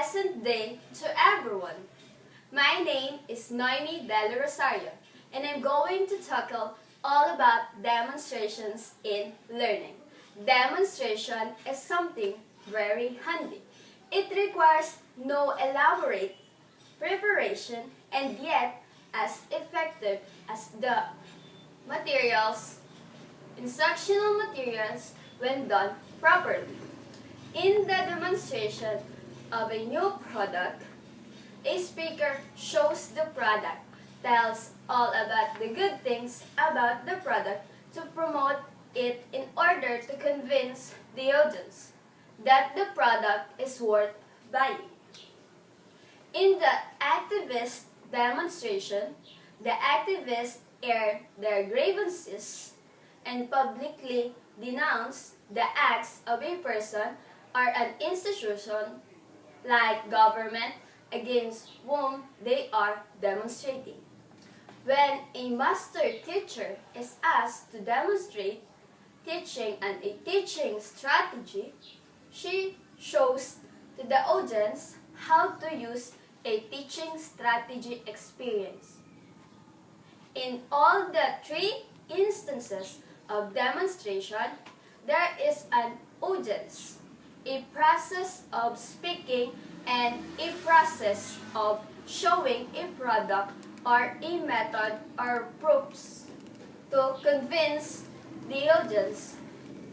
Pleasant day to everyone. My name is Noemi Del Rosario, and I'm going to tackle all about demonstrations in learning. Demonstration is something very handy. It requires no elaborate preparation and yet as effective as the materials, instructional materials when done properly. In the demonstration of a new product, a speaker shows the product, tells all about the good things about the product to promote it in order to convince the audience that the product is worth buying. In the activist demonstration, the activists air their grievances and publicly denounce the acts of a person or an institution like government against whom they are demonstrating. When a master teacher is asked to demonstrate teaching and a teaching strategy, she shows to the audience how to use a teaching strategy experience. In all the three instances of demonstration, there is an audience, a process of speaking, and a process of showing a product or a method or proofs to convince the audience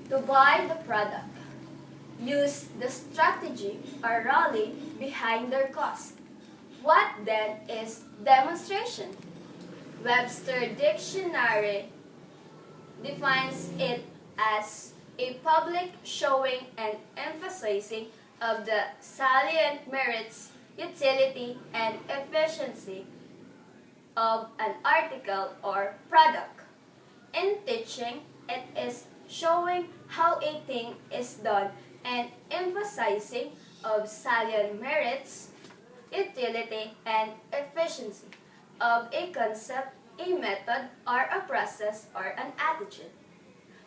to buy the product. Use the strategy or rally behind their cause. What then is demonstration? Webster Dictionary defines it as a public showing and emphasizing of the salient merits, utility, and efficiency of an article or product. In teaching, it is showing how a thing is done and emphasizing of salient merits, utility, and efficiency of a concept, a method, or a process, or an attitude.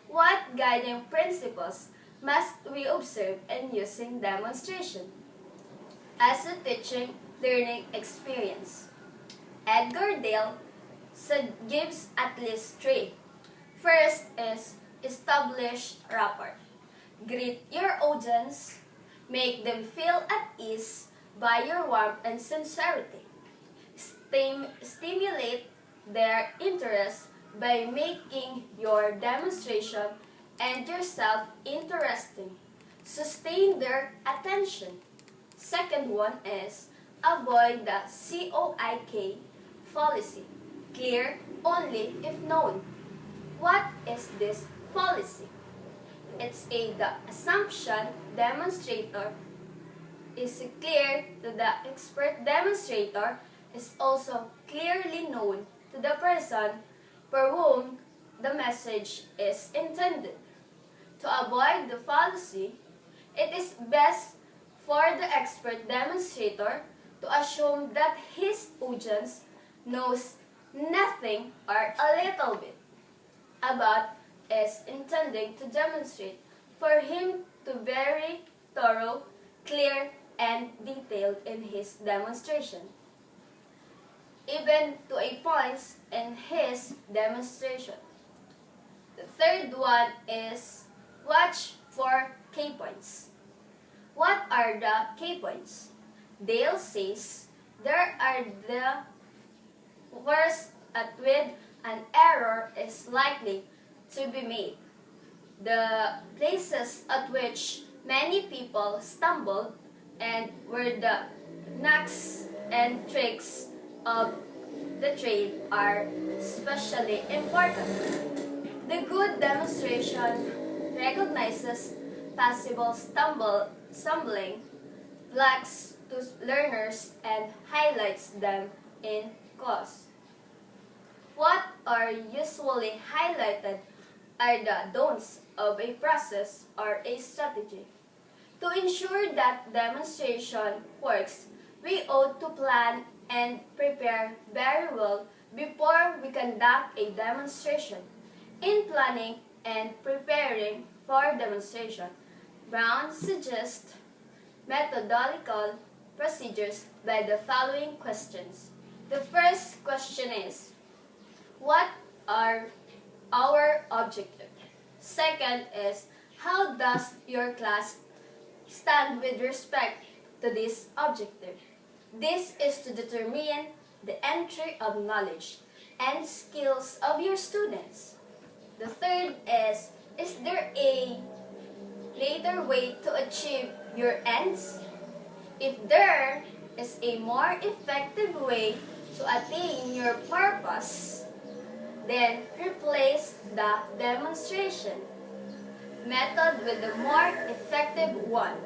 What guiding principles must we observe in using demonstration as a teaching learning experience? Edgar Dale gives at least three. First is establish rapport. Greet your audience, make them feel at ease by your warmth and sincerity. Stimulate their interest by making your demonstration and yourself interesting. Sustain their attention. Second one is avoid the COIK fallacy. Clear only if known. What is this fallacy? It's the assumption demonstrator is clear to the expert demonstrator is also clearly known to the person for whom the message is intended. To avoid the fallacy, it is best for the expert demonstrator to assume that his audience knows nothing or a little bit about is intending to demonstrate, for him to be very thorough, clear, and detailed in his demonstration, even to a point in his demonstration. The third one is watch for key points. What are the key points? Dale says there are the worst at which an error is likely to be made. The places at which many people stumbled and where the knacks and tricks of the trade are especially important. The good demonstration recognizes possible stumbling blocks to learners and highlights them in cause. What are usually highlighted are the don'ts of a process or a strategy. To ensure that demonstration works, we ought to plan and prepare very well before we conduct a demonstration. In planning and preparing for demonstration, Brown suggests methodological procedures by the following questions. The first question is, what are our objectives? Second is, how does your class stand with respect to this objective? This is to determine the entry of knowledge and skills of your students. The third is there a later way to achieve your ends? If there is a more effective way to attain your purpose, then replace the demonstration method with the more effective one.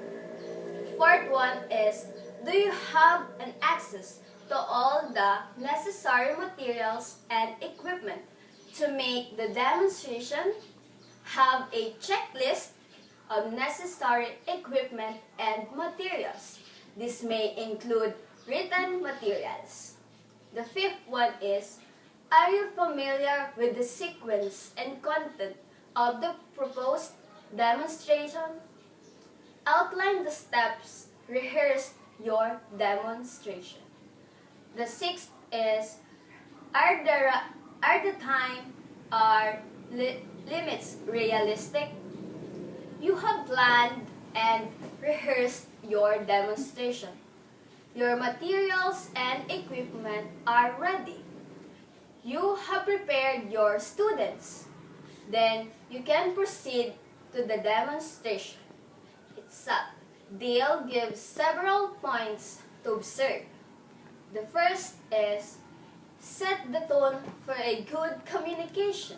Fourth one is, do you have an access to all the necessary materials and equipment to make the demonstration? Have a checklist of necessary equipment and materials. This may include written materials. The fifth one is, are you familiar with the sequence and content of the proposed demonstration? Outline the steps, rehearse your demonstration. The sixth is, are the time or limits realistic? You have planned and rehearsed your demonstration. Your materials and equipment are ready. You have prepared your students. Then you can proceed to the demonstration itself. They'll give several points to observe. The first is, set the tone for a good communication.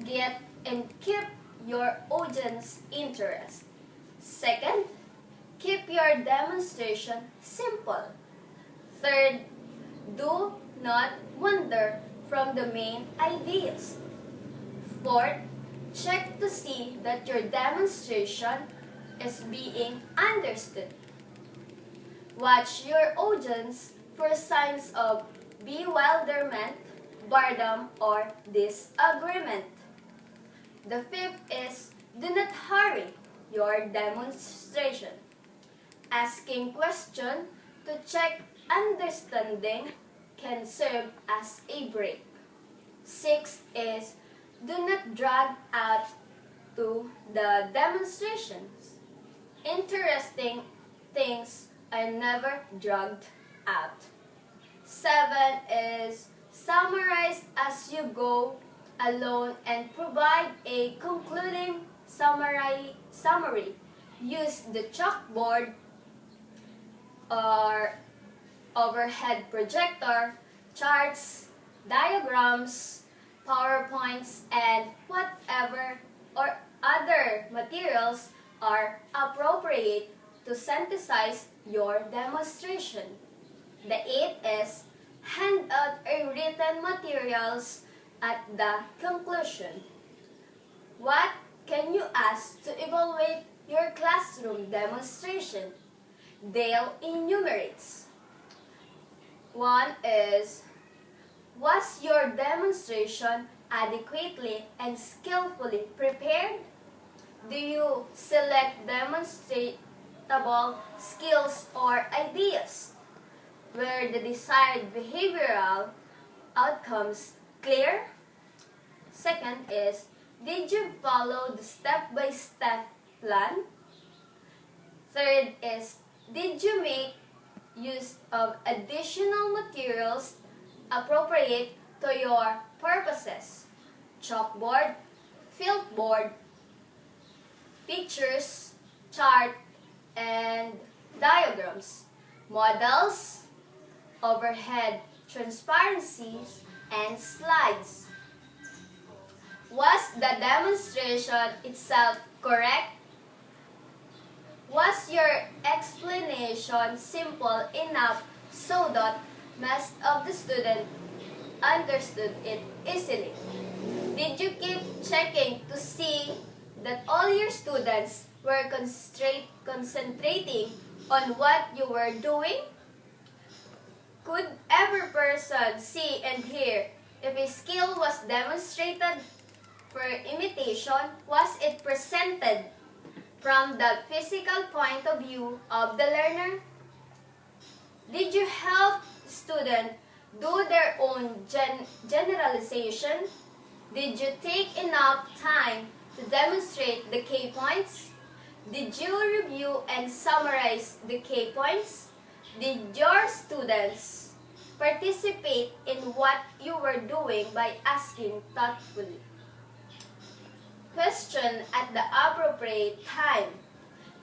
Get and keep your audience interest. Second, keep your demonstration simple. Third, do not wander from the main ideas. Fourth, check to see that your demonstration is being understood. Watch your audience for signs of bewilderment, boredom, or disagreement. The fifth is, do not hurry your demonstration. Asking questions to check understanding can serve as a break. Sixth is, do not drag out to the demonstrations. Interesting things are never dragged out. Seven is, summarize as you go alone and provide a concluding summary. Use the chalkboard or overhead projector, charts, diagrams, PowerPoints, and whatever or other materials are appropriate to synthesize your demonstration. The eighth is, hand out a written materials at the conclusion. What can you ask to evaluate your classroom demonstration? Dale enumerates. One is, was your demonstration adequately and skillfully prepared? Do you select demonstrable skills or ideas? Were the desired behavioral outcomes clear? Second is, did you follow the step-by-step plan? Third is, did you make use of additional materials appropriate to your purposes? Chalkboard, fieldboard, pictures, chart, and diagrams, models, overhead transparencies, and slides. Was the demonstration itself correct? Was your explanation simple enough so that most of the students understood it easily? Did you keep checking to see that all your students were concentrating on what you were doing? Could every person see and hear if a skill was demonstrated? For imitation, was it presented from the physical point of view of the learner? Did you help students do their own generalization? Did you take enough time to demonstrate the key points? Did you review and summarize the key points? Did your students participate in what you were doing by asking thoughtfully? Question at the appropriate time.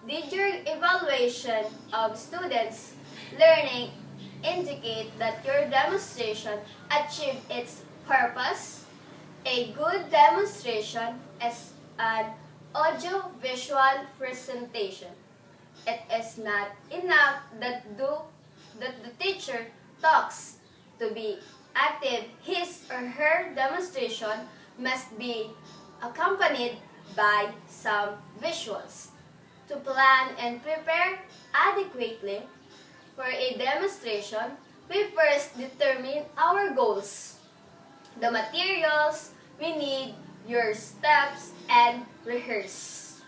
Did your evaluation of students' learning indicate that your demonstration achieved its purpose? A good demonstration is an audio-visual presentation. It is not enough that the teacher talks. To be active, his or her demonstration must be accompanied by some visuals. To plan and prepare adequately for a demonstration, we first determine our goals, the materials we need, your steps, and rehearse.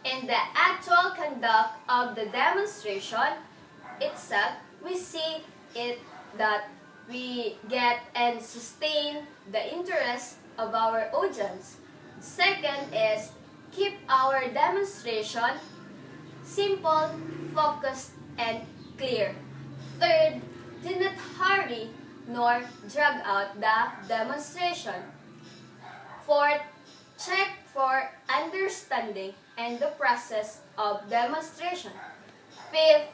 In the actual conduct of the demonstration itself, we see it that we get and sustain the interest of our audience. Second is keep our demonstration simple, focused, and clear. Third, do not hurry nor drag out the demonstration. Fourth, check for understanding and the process of demonstration. Fifth,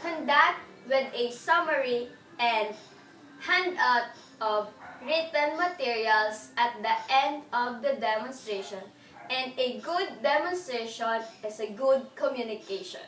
conduct with a summary and handout of written materials at the end of the demonstration. And a good demonstration is a good communication.